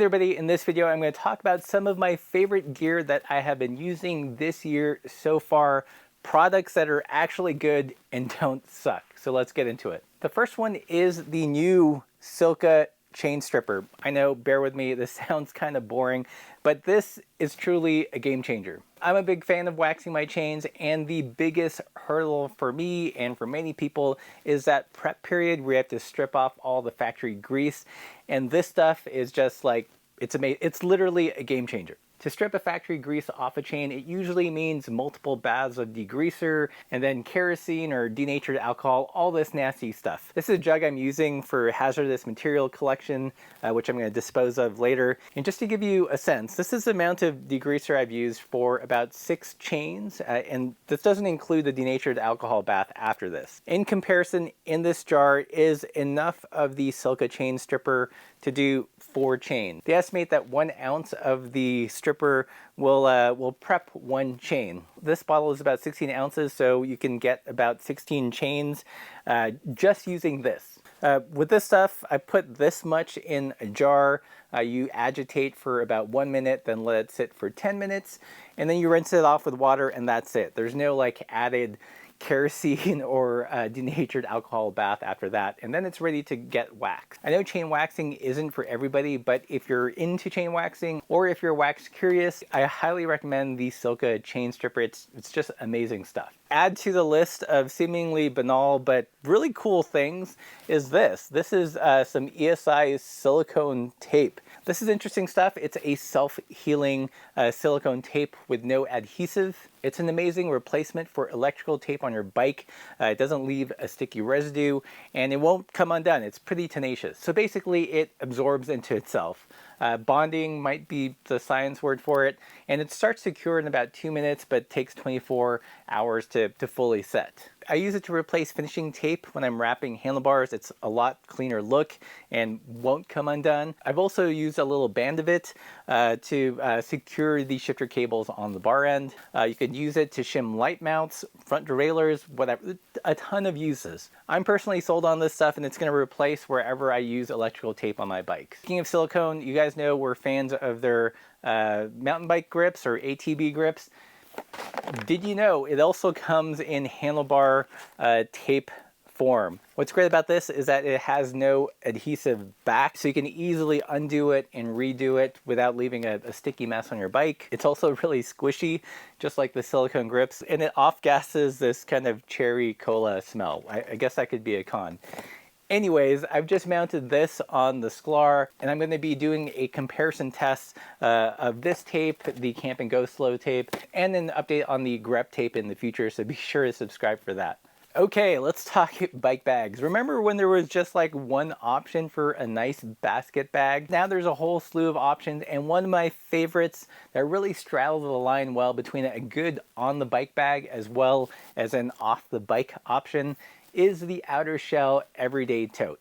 Hey everybody, in this video I'm going to talk about some of my favorite gear that I have been using this year so far, products that are actually good and don't suck. So let's get into it. The first one is the new Silke chain stripper. I know, bear with me, this sounds kind of boring, but this is truly a game changer. I'm a big fan of waxing my chains, and the biggest hurdle for me and for many people is that prep period where you have to strip off all the factory grease, and this stuff is just like, it's amazing. It's literally a game changer. To strip a factory grease off a chain, it usually means multiple baths of degreaser and then kerosene or denatured alcohol, all this nasty stuff. This is a jug I'm using for hazardous material collection, which I'm going to dispose of later. And just to give you a sense, this is the amount of degreaser I've used for about 6 chains, and this doesn't include the denatured alcohol bath after this. In comparison, in this jar is enough of the Silke chain stripper to do 4 chains. They estimate that 1 ounce of the stripper will prep 1 chain. This bottle is about 16 ounces, so you can get about 16 chains just using this. With this stuff, I put this much in a jar. You agitate for about 1 minute, then let it sit for 10 minutes, and then you rinse it off with water, and that's it. There's no like added kerosene or denatured alcohol bath after that, and then it's ready to get waxed. I know chain waxing isn't for everybody, but if you're into chain waxing or if you're wax curious, I highly recommend the Silke chain stripper. It's just amazing stuff. Add to the list of seemingly banal but really cool things is this. This is some ESI Silicone Tape. This is interesting stuff. It's a self-healing silicone tape with no adhesive. It's an amazing replacement for electrical tape on your bike. It doesn't leave a sticky residue, and it won't come undone. It's pretty tenacious. So basically it absorbs into itself. Bonding might be the science word for it, and it starts to cure in about 2 minutes, but takes 24 hours to fully set. I use it to replace finishing tape when I'm wrapping handlebars. It's a lot cleaner look and won't come undone. I've also used a little band of it to secure the shifter cables on the bar end. You could use it to shim light mounts, front derailleurs, whatever, a ton of uses. I'm personally sold on this stuff, and it's going to replace wherever I use electrical tape on my bike. Speaking of silicone, you guys know we're fans of their mountain bike grips or ATV grips. Did you know it also comes in handlebar tape form? What's great about this is that it has no adhesive back, so you can easily undo it and redo it without leaving a sticky mess on your bike. It's also really squishy, just like the silicone grips, and it off-gasses this kind of cherry cola smell. I guess that could be a con. Anyways, I've just mounted this on the Sklar, and I'm going to be doing a comparison test of this tape, the Camp and Go Slow tape, and an update on the Grep tape in the future, so be sure to subscribe for that. Okay, let's talk bike bags. Remember when there was just like one option for a nice basket bag? Now there's a whole slew of options, and one of my favorites that really straddles the line well between a good on-the-bike bag as well as an off-the-bike option is the Outer Shell Everyday Tote.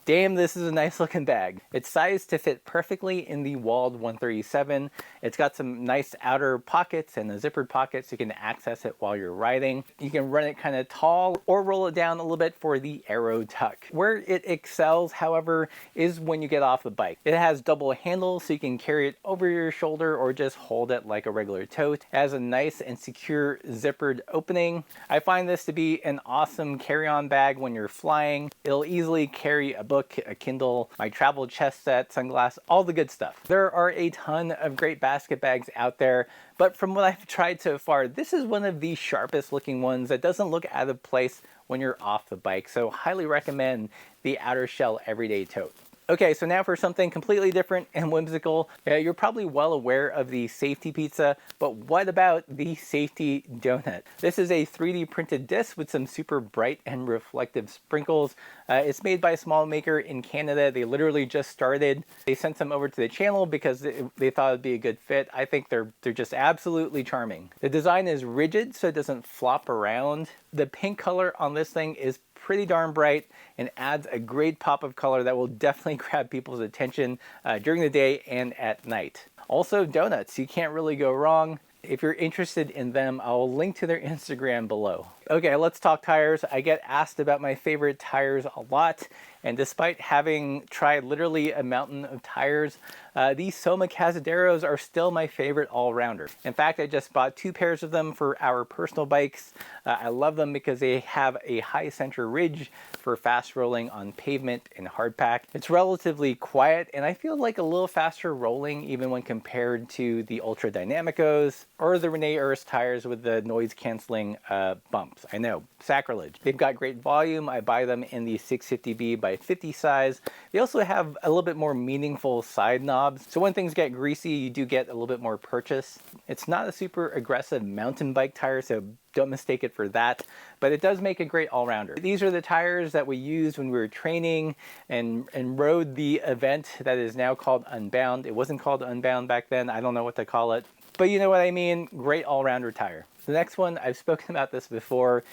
Damn, this is a nice looking bag. It's sized to fit perfectly in the Walled 137. It's got some nice outer pockets and a zippered pocket so you can access it while you're riding. You can run it kind of tall or roll it down a little bit for the aero tuck. Where it excels, however, is when you get off the bike. It has double handles so you can carry it over your shoulder or just hold it like a regular tote. It has a nice and secure zippered opening. I find this to be an awesome carry-on bag when you're flying. It'll easily carry a book, a Kindle, my travel chest set, sunglasses, all the good stuff. There are a ton of great basket bags out there, but from what I've tried so far, this is one of the sharpest looking ones that doesn't look out of place when you're off the bike. So highly recommend the Outer Shell Everyday Tote. Okay, so now for something completely different and whimsical. You're probably well aware of the safety pizza, but what about the safety donut? This is a 3D printed disc with some super bright and reflective sprinkles. It's made by a small maker in Canada. They literally just started. They sent some over to the channel because they thought it'd be a good fit. I think they're just absolutely charming. The design is rigid so it doesn't flop around. The pink color on this thing is pretty darn bright and adds a great pop of color that will definitely grab people's attention during the day and at night. Also donuts, you can't really go wrong. If you're interested in them, I'll link to their Instagram below. Okay, let's talk tires. I get asked about my favorite tires a lot, And despite having tried literally a mountain of tires, these Soma Cazaderos are still my favorite all-rounder. In fact, I just bought 2 pairs of them for our personal bikes. I love them because they have a high center ridge for fast rolling on pavement and hardpack. It's relatively quiet, and I feel like a little faster rolling even when compared to the Ultra Dynamicos or the Rene Urs tires with the noise canceling bumps. I know, sacrilege. They've got great volume. I buy them in the 650B by 50 size. They also have a little bit more meaningful side knobs. So when things get greasy, you do get a little bit more purchase. It's not a super aggressive mountain bike tire, so don't mistake it for that, but it does make a great all-rounder. These are the tires that we used when we were training and rode the event that is now called Unbound. It wasn't called Unbound back then. I don't know what to call it, but you know what I mean. Great all-rounder tire. The next one, I've spoken about this before,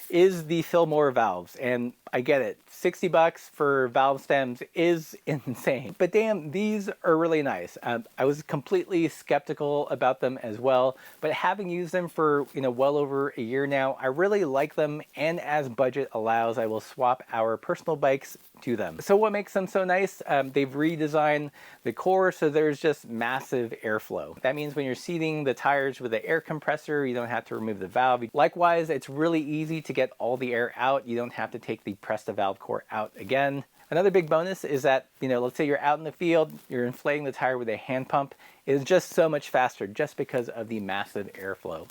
is the Fillmore valves, and I get it. 60 bucks for valve stems is insane, but damn, these are really nice. I was completely skeptical about them as well, but having used them for well over a year now, I really like them, and as budget allows, I will swap our personal bikes to them. So what makes them so nice? They've redesigned the core so there's just massive airflow. That means when you're seating the tires with the air compressor, you don't have to remove the valve. Likewise, it's really easy to get all the air out. You don't have to take the Presta valve core out again. Another big bonus is that, let's say you're out in the field, you're inflating the tire with a hand pump. It's just so much faster just because of the massive airflow.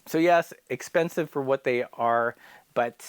So yes, expensive for what they are, but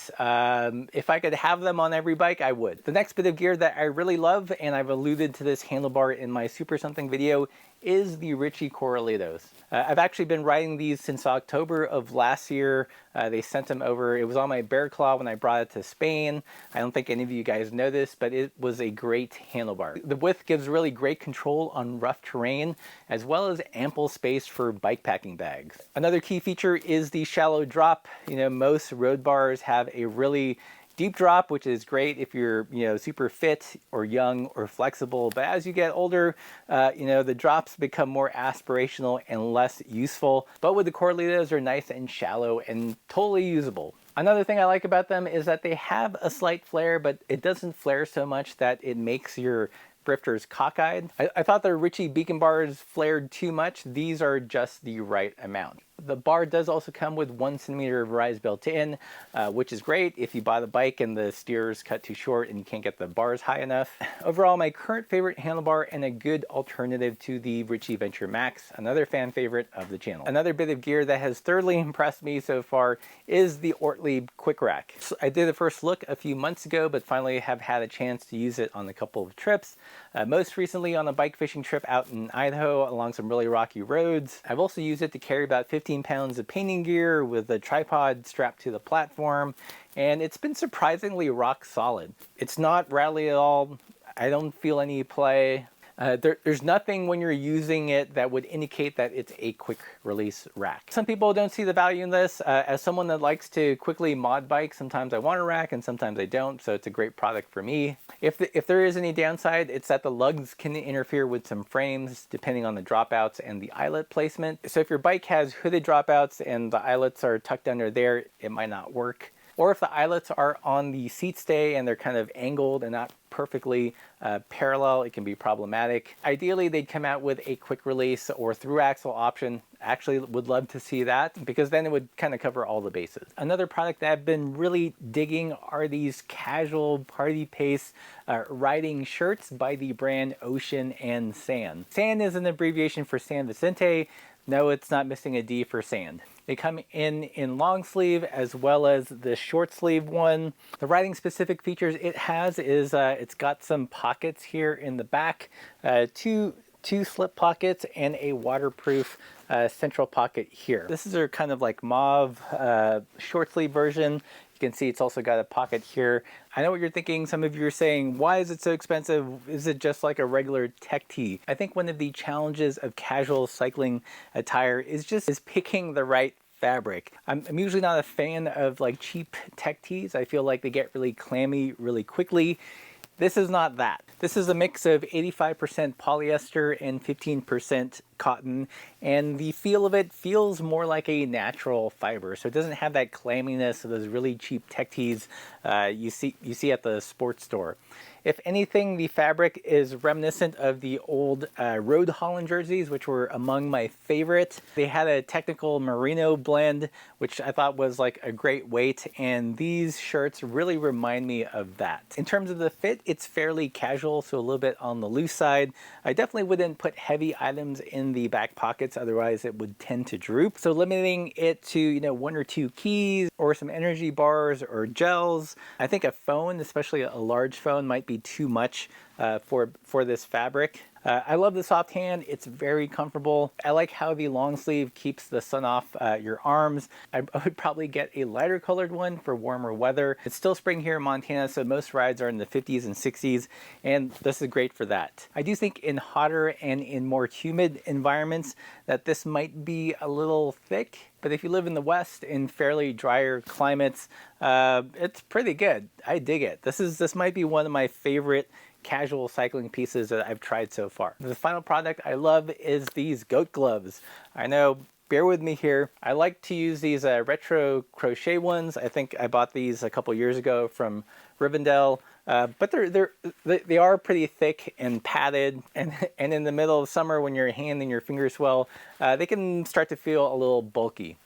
if I could have them on every bike, I would. The next bit of gear that I really love, and I've alluded to this handlebar in my Super Something video, is the Richie Corralitos. I've actually been riding these since October of last year. They sent them over. It was on my Bear Claw when I brought it to Spain. I don't think any of you guys know this, but it was a great handlebar. The width gives really great control on rough terrain, as well as ample space for bike packing bags. Another key feature is the shallow drop. Most road bars have a really deep drop, which is great if you're, super fit or young or flexible. But as you get older, the drops become more aspirational and less useful. But with the Corralitos, they're nice and shallow and totally usable. Another thing I like about them is that they have a slight flare, but it doesn't flare so much that it makes your drifters cockeyed. I thought the Richie beacon bars flared too much. These are just the right amount. The bar does also come with 1 centimeter of rise built in, which is great if you buy the bike and the steers cut too short and you can't get the bars high enough. Overall, my current favorite handlebar and a good alternative to the Richie Venture Max, another fan favorite of the channel. Another bit of gear that has thoroughly impressed me so far is the Ortlieb Quick Rack. So I did a first look a few months ago, but finally have had a chance to use it on a couple of trips. Most recently on a bike fishing trip out in Idaho along some really rocky roads. I've also used it to carry about 15 pounds of painting gear with a tripod strapped to the platform, and it's been surprisingly rock solid. It's not rattly at all. I don't feel any play. There's nothing when you're using it that would indicate that it's a quick release rack. Some people don't see the value in this. As someone that likes to quickly mod bikes, sometimes I want a rack and sometimes I don't, so it's a great product for me. If there is any downside, it's that the lugs can interfere with some frames depending on the dropouts and the eyelet placement. So if your bike has hooded dropouts and the eyelets are tucked under there, it might not work. Or if the eyelets are on the seat stay and they're kind of angled and not perfectly parallel, it can be problematic. Ideally, they'd come out with a quick release or through axle option. Actually would love to see that because then it would kind of cover all the bases. Another product that I've been really digging are these casual party pace riding shirts by the brand Ocean and Sand. Sand is an abbreviation for San Vicente. No, it's not missing a D for sand. They come in long sleeve as well as the short sleeve one. The riding specific features it has is it's got some pockets here in the back, two slip pockets and a waterproof central pocket here. This is their kind of like mauve short sleeve version. You can see it's also got a pocket here. I know what you're thinking. Some of you are saying, why is it so expensive? Is it just like a regular tech tee? I think one of the challenges of casual cycling attire is picking the right fabric. I'm usually not a fan of like cheap tech tees. I feel like they get really clammy really quickly. This is not that. This is a mix of 85% polyester and 15% cotton, and the feel of it feels more like a natural fiber. So it doesn't have that clamminess of those really cheap tech tees you see at the sports store. If anything, the fabric is reminiscent of the old Road Holland jerseys, which were among my favorite. They had a technical merino blend, which I thought was like a great weight, and these shirts really remind me of that. In terms of the fit, it's fairly casual, so a little bit on the loose side. I definitely wouldn't put heavy items in the back pockets, otherwise it would tend to droop. So limiting it to, you know, 1 or 2 keys or some energy bars or gels. I think a phone, especially a large phone, might be too much for this fabric. I love the soft hand. It's very comfortable. I like how the long sleeve keeps the sun off your arms. I would probably get a lighter colored one for warmer weather. It's still spring here in Montana, so most rides are in the 50s and 60s, and this is great for that. I do think in hotter and in more humid environments that this might be a little thick, but if you live in the West in fairly drier climates, it's pretty good. I dig it. This might be one of my favorite casual cycling pieces that I've tried so far. The final product I love is these goat gloves. I know, bear with me here. I like to use these retro crochet ones. I think I bought these a couple years ago from Rivendell, but they are pretty thick and padded, and in the middle of summer when your hand and your fingers swell, they can start to feel a little bulky.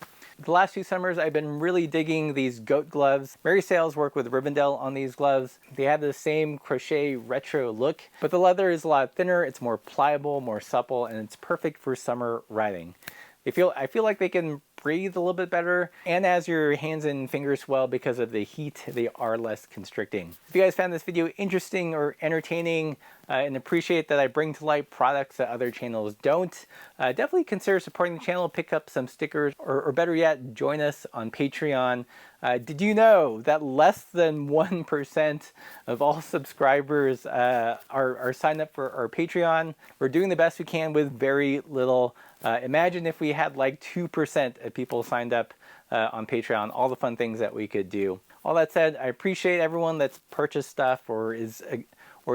The last few summers, I've been really digging these goat gloves. Mary Sales worked with Rivendell on these gloves. They have the same crochet retro look, but the leather is a lot thinner, it's more pliable, more supple, and it's perfect for summer riding. I feel like they can breathe a little bit better, and as your hands and fingers swell because of the heat, they are less constricting. If you guys found this video interesting or entertaining and appreciate that I bring to light products that other channels don't, definitely consider supporting the channel, pick up some stickers, or better yet, join us on Patreon. Did you know that less than 1% of all subscribers are signed up for our Patreon? We're doing the best we can with very little. Imagine if we had like 2% of people signed up on Patreon, all the fun things that we could do. All that said, I appreciate everyone that's purchased stuff or is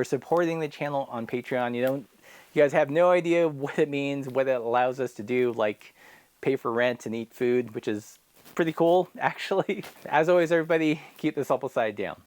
supporting the channel on Patreon. You guys have no idea what it means, what it allows us to do, like pay for rent and eat food, which is pretty cool, actually. As always, everybody, keep the supple side down.